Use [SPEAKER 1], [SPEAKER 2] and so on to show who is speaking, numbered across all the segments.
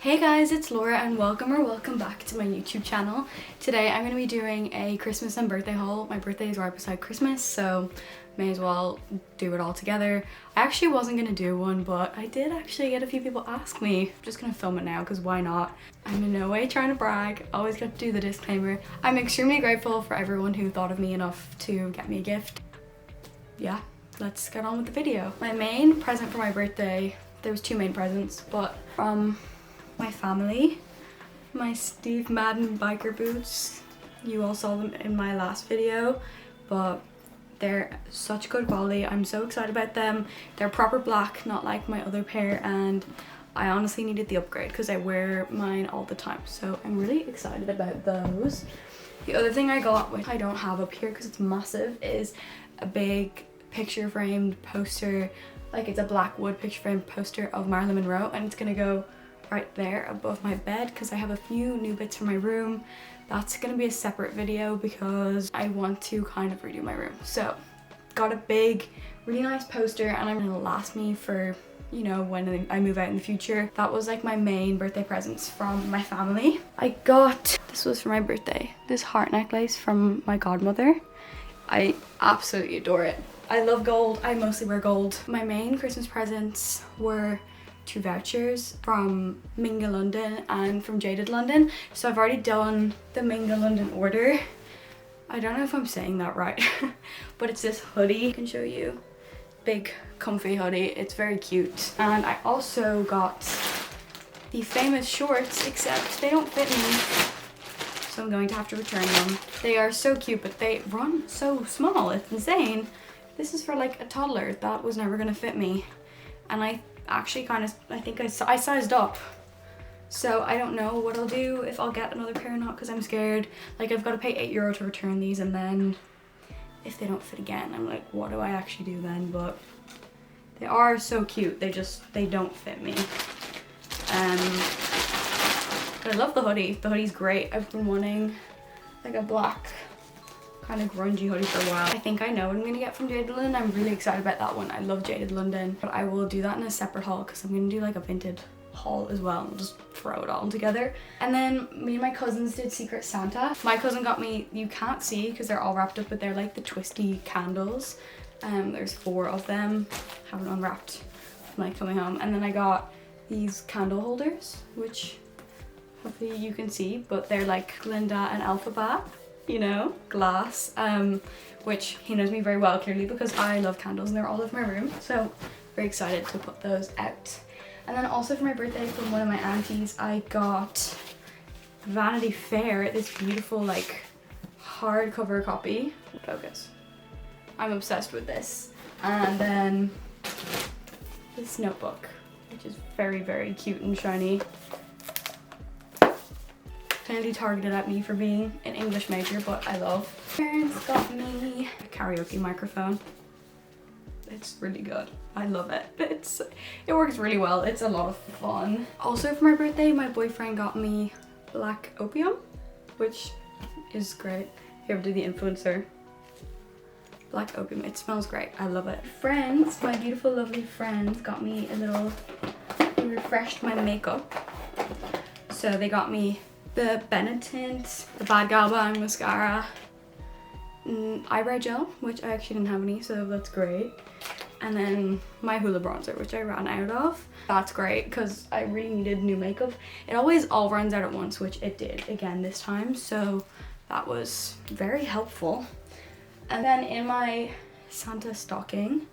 [SPEAKER 1] Hey guys, it's Laura and welcome back to my YouTube channel. Today I'm going to be doing a Christmas and birthday haul. My birthday is right beside Christmas, so may as well do it all together. I actually wasn't going to do one, but I did actually get a few people ask me. I'm just going to film it now because why not? I'm in no way trying to brag. Always got to do the disclaimer. I'm extremely grateful for everyone who thought of me enough to get me a gift. Yeah, let's get on with the video. My main present for my birthday, there was two main presents, but from my family, my Steve Madden biker boots. You all saw them in my last video, but they're such good quality. I'm so excited about them. They're proper black, not like my other pair, and I honestly needed the upgrade because I wear mine all the time, so I'm really excited about those. The other thing I got, which I don't have up here because it's massive, is a big picture framed poster. Like, it's a black wood picture framed poster of Marilyn Monroe, and it's gonna go right there above my bed because I have a few new bits for my room. That's gonna be a separate video because I want to kind of redo my room. So got a big, really nice poster, and I'm gonna last me for, you know, when I move out in the future. That was like my main birthday presents from my family. I got, this was for my birthday, this heart necklace from my godmother. I absolutely adore it. I love gold. I mostly wear gold. My main Christmas presents were two vouchers from Minga London and from Jaded London. So I've already done the Minga London order. I don't know if I'm saying that right, but it's this hoodie. I can show you. Big comfy hoodie. It's very cute. And I also got the famous shorts, except they don't fit me, so I'm going to have to return them. They are so cute, but they run so small. It's insane. This is for like a toddler. That was never gonna fit me. And I actually I think I sized up, so I don't know what I'll do, if I'll get another pair or not, because I'm scared. Like, I've got to pay €8 to return these, and then if they don't fit again, I'm like, what do I actually do then? But they are so cute. They don't fit me. But I love the hoodie. The hoodie's great. I've been wanting like a black kind of grungy hoodie for a while. I think I know what I'm gonna get from Jaded London. I'm really excited about that one. I love Jaded London, but I will do that in a separate haul because I'm gonna do like a vintage haul as well and just throw it all together. And then me and my cousins did Secret Santa. My cousin got me, you can't see because they're all wrapped up, but they're like the twisty candles. There's 4 of them. Haven't unwrapped from like coming home. And then I got these candle holders, which hopefully you can see, but they're like Linda and Alphabet, you know, glass, which he knows me very well clearly because I love candles and they're all over my room, so very excited to put those out. And then also for my birthday, from one of my aunties, I got Vanity Fair, this beautiful like hardcover copy. Focus. I'm obsessed with this. And then this notebook, which is very, very cute and shiny. Clearly targeted at me for being an English major, but I love. Parents got me a karaoke microphone. It's really good. I love it. It works really well. It's a lot of fun. Also for my birthday, my boyfriend got me black opium, which is great. If you ever do the influencer. Black opium, it smells great. I love it. Friends, my beautiful, lovely friends got me a little, they refreshed my makeup. So they got me the Benetint, the Bad Gal Bang mascara, eyebrow gel, which I actually didn't have any, so that's great. And then my Hoola bronzer, which I ran out of. That's great because I really needed new makeup. It always all runs out at once, which it did again this time, so that was very helpful. And then in my Santa stocking,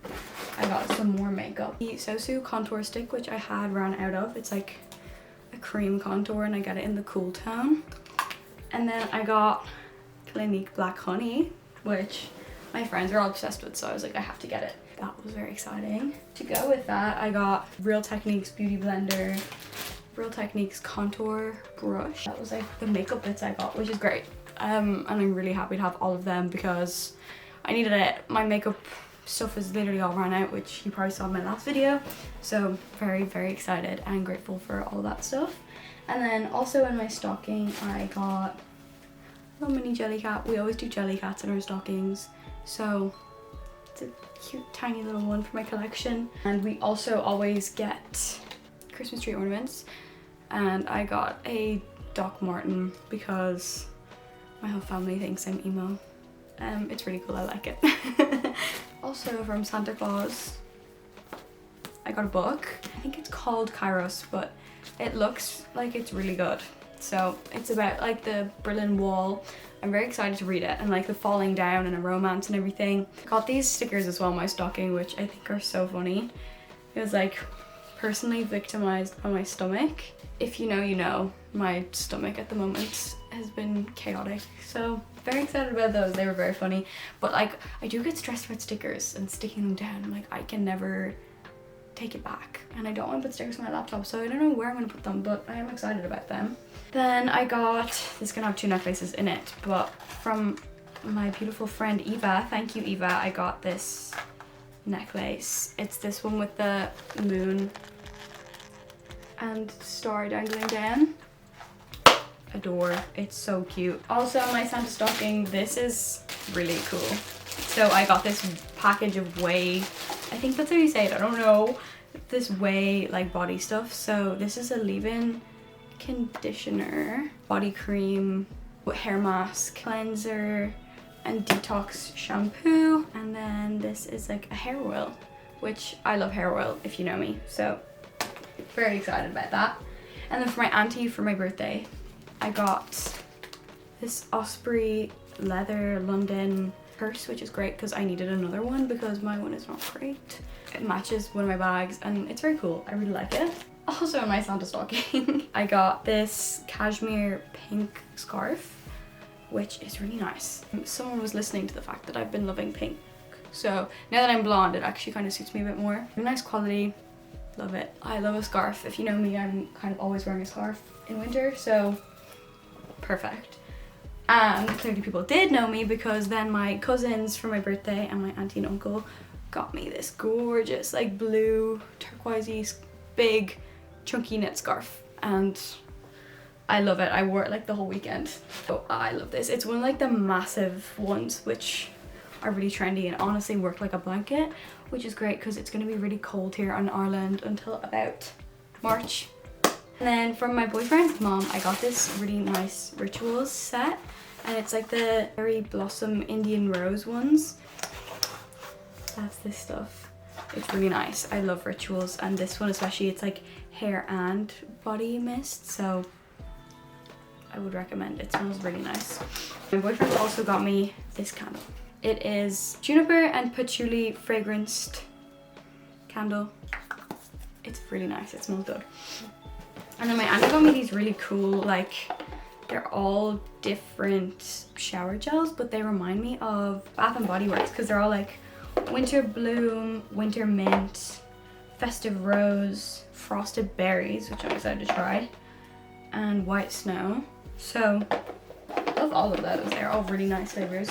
[SPEAKER 1] I got some more makeup. The Sosu contour stick, which I had ran out of. It's like a cream contour and I got it in the cool tone. And then I got Clinique Black Honey, which my friends are all obsessed with, so I was like, I have to get it. That was very exciting. To go with that, I got Real Techniques Beauty Blender, Real Techniques contour brush. That was like the makeup bits I got, which is great. And I'm really happy to have all of them because I needed it. My makeup stuff is literally all run out, which you probably saw in my last video, so very, very excited and grateful for all that stuff. And then also in my stocking, I got a little mini jelly cat. We always do jelly cats in our stockings, so it's a cute tiny little one for my collection. And we also always get Christmas tree ornaments. and I got a Doc Marten because my whole family thinks I'm emo. It's really cool, I like it. Also from Santa Claus, I got a book. I think it's called Kairos, but it looks like it's really good. So it's about like the Berlin Wall. I'm very excited to read it, and like the falling down and a romance and everything. Got these stickers as well in my stocking, which I think are so funny. It was like, personally victimized by my stomach. If you know, you know. My stomach at the moment has been chaotic, so very excited about those. They were very funny, but like I do get stressed about stickers and sticking them down. Like I can never take it back, and I don't want to put stickers on my laptop, so I don't know where I'm going to put them, but I am excited about them. Then I got, this is going to have 2 necklaces in it, but from my beautiful friend Eva, thank you Eva, I got this necklace. It's this one with the moon and star dangling down. Adore, it's so cute. Also my Santa stocking, this is really cool. So I got this package of whey, I think that's how you say it, I don't know, this whey like body stuff. So this is a leave-in conditioner, body cream, hair mask, cleanser, and detox shampoo. And then this is like a hair oil, which I love hair oil if you know me, so very excited about that. And then for my auntie for my birthday, I got this Osprey leather London purse, which is great because I needed another one because my one is not great. It matches one of my bags and it's very cool. I really like it. Also in my Santa stocking, I got this cashmere pink scarf, which is really nice. Someone was listening to the fact that I've been loving pink. So now that I'm blonde, it actually kind of suits me a bit more. Nice quality, love it. I love a scarf. If you know me, I'm kind of always wearing a scarf in winter, so perfect. And clearly people did know me because then my cousins for my birthday and my auntie and uncle got me this gorgeous like blue turquoisey big chunky knit scarf, and I love it. I wore it like the whole weekend. So I love this. It's one of like the massive ones which are really trendy and honestly work like a blanket, which is great because it's going to be really cold here in Ireland until about March. And then from my boyfriend's mom, I got this really nice rituals set, and it's like the Berry Blossom Indian Rose ones. That's this stuff. It's really nice. I love rituals, and this one especially, it's like hair and body mist, so I would recommend. It smells really nice. My boyfriend also got me this candle. It is juniper and patchouli fragranced candle. It's really nice. It smells good. And then my auntie got me these really cool, like, they're all different shower gels, but they remind me of Bath and Body Works because they're all like winter bloom, winter mint, festive rose, frosted berries, which I'm excited to try, and white snow. So I love all of those. They're all really nice flavors.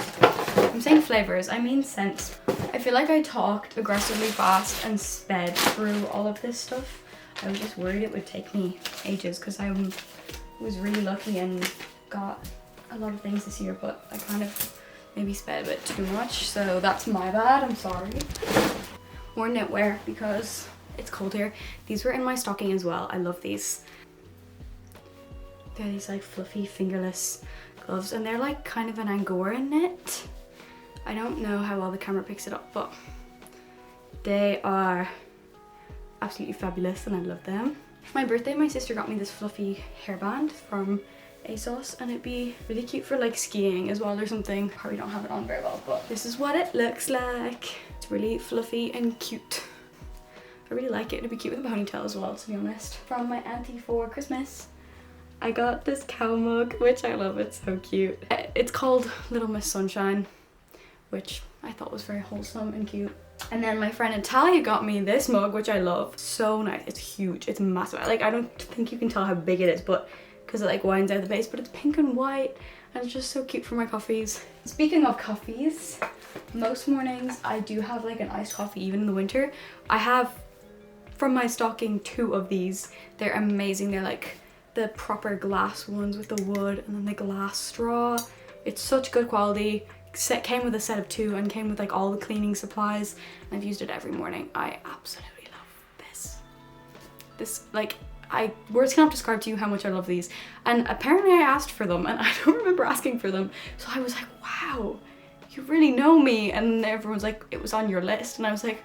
[SPEAKER 1] I'm saying flavors, I mean scents. I feel like I talked aggressively fast and sped through all of this stuff. I was just worried it would take me ages because I was really lucky and got a lot of things this year, but I kind of maybe sped a bit too much, so that's my bad, I'm sorry. More knitwear because it's cold here. These were in my stocking as well. I love these. They're these like fluffy fingerless gloves, and they're like kind of an Angora knit. I don't know how well the camera picks it up, but they are absolutely fabulous and I love them. For my birthday, my sister got me this fluffy hairband from ASOS, and it'd be really cute for like skiing as well or something. Probably don't have it on very well, but this is what it looks like. It's really fluffy and cute. I really like it. It'd be cute with a ponytail as well, to be honest. From my auntie for Christmas, I got this cow mug, which I love. It's so cute. It's called Little Miss Sunshine, which I thought was very wholesome and cute. And then my friend Natalia got me this mug, which I love. So nice. It's huge. It's massive. Like, I don't think you can tell how big it is, but because it like winds out the base, but it's pink and white and it's just so cute for my coffees. Speaking of coffees, most mornings I do have like an iced coffee even in the winter. I have from my stocking 2 of these. They're amazing. They're like the proper glass ones with the wood and then the glass straw. It's such good quality. Came with a set of 2 and came with like all the cleaning supplies, and I've used it every morning. I absolutely love this. Like, words cannot describe to you how much I love these. And apparently I asked for them and I don't remember asking for them. So I was like, wow, you really know me. And everyone's like, it was on your list. And I was like,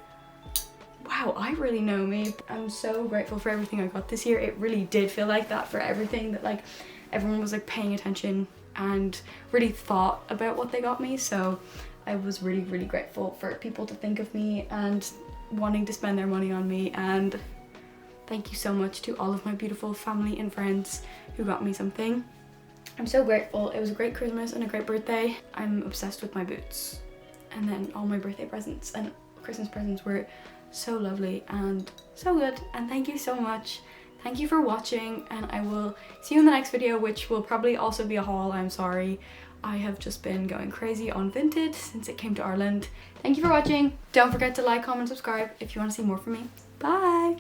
[SPEAKER 1] wow, I really know me. I'm so grateful for everything I got this year. It really did feel like that for everything, that like everyone was like paying attention and really thought about what they got me. So I was really, really grateful for people to think of me and wanting to spend their money on me. And thank you so much to all of my beautiful family and friends who got me something. I'm so grateful. It was a great Christmas and a great birthday. I'm obsessed with my boots. And then all my birthday presents and Christmas presents were so lovely and so good. And thank you so much. Thank you for watching, and I will see you in the next video, which will probably also be a haul. I'm sorry. I have just been going crazy on Vinted since it came to Ireland. Thank you for watching. Don't forget to like, comment, subscribe if you want to see more from me. Bye!